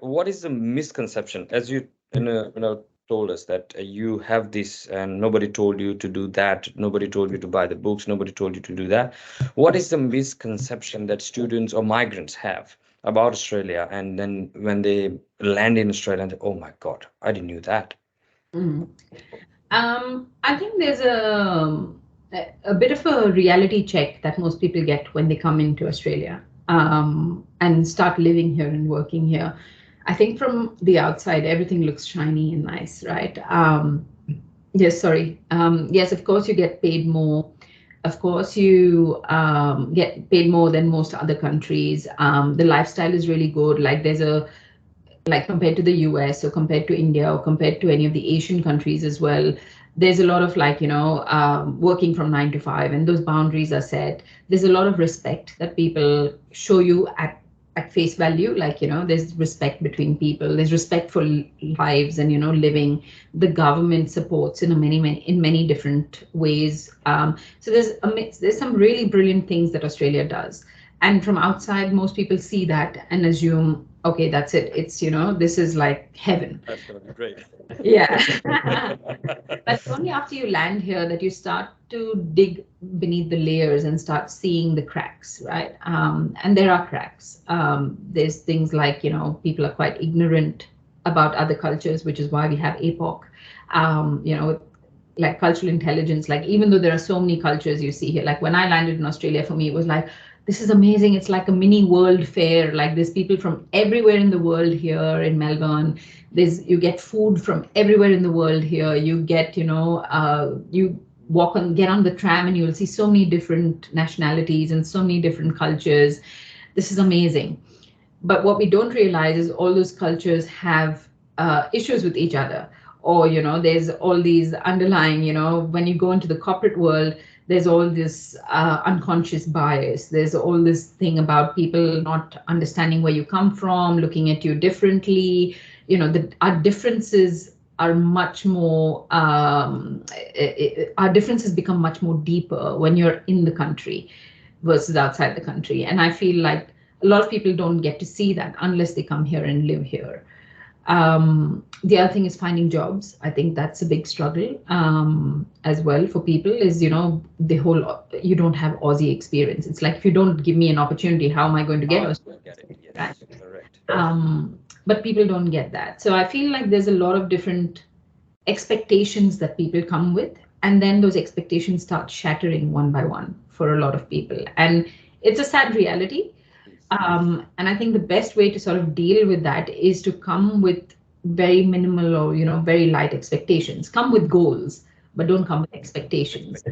what is the misconception, as you told us that you have this and nobody told you to do that, nobody told you to buy the books, nobody told you to do that. What is the misconception that students or migrants have about Australia, and then when they land in Australia and oh my God, I didn't knew that. Mm. I think there's a bit of a reality check that most people get when they come into Australia and start living here and working here. I think from the outside, everything looks shiny and nice, right? Yes, sorry. Yes, of course, you get paid more. Of course, you get paid more than most other countries. The lifestyle is really good. Like there's a like compared to the US or compared to India or compared to any of the Asian countries as well, there's a lot of working from 9 to 5, and those boundaries are set. There's a lot of respect that people show you at face value. There's respect between people. There's respect for lives and living. The government supports in many different ways. So there's some really brilliant things that Australia does. And from outside, most people see that and assume, okay, that's it. It's, this is like heaven. That's gonna be great. Yeah. But only after you land here that you start to dig beneath the layers and start seeing the cracks, right? And there are cracks. There's things like, people are quite ignorant about other cultures, which is why we have APOC. Like cultural intelligence, like even though there are so many cultures you see here, like when I landed in Australia, for me, it was like, this is amazing. It's like a mini world fair. Like there's people from everywhere in the world here in Melbourne. You get food from everywhere in the world here. You get, you get on the tram and you'll see so many different nationalities and so many different cultures. This is amazing. But what we don't realize is all those cultures have issues with each other. Or, there's all these underlying, when you go into the corporate world, there's all this unconscious bias. There's all this thing about people not understanding where you come from, looking at you differently. Our differences are much more, our differences become much more deeper when you're in the country versus outside the country. And I feel like a lot of people don't get to see that unless they come here and live here. The other thing is finding jobs. I think that's a big struggle as well for people is, you don't have Aussie experience. It's like, if you don't give me an opportunity, how am I going to get Aussie? Get it. Yes, Right. correct. But people don't get that. So I feel like there's a lot of different expectations that people come with, and then those expectations start shattering one by one for a lot of people. And it's a sad reality. And I think the best way to sort of deal with that is to come with very minimal or, very light expectations. Come with goals, but don't come with expectations.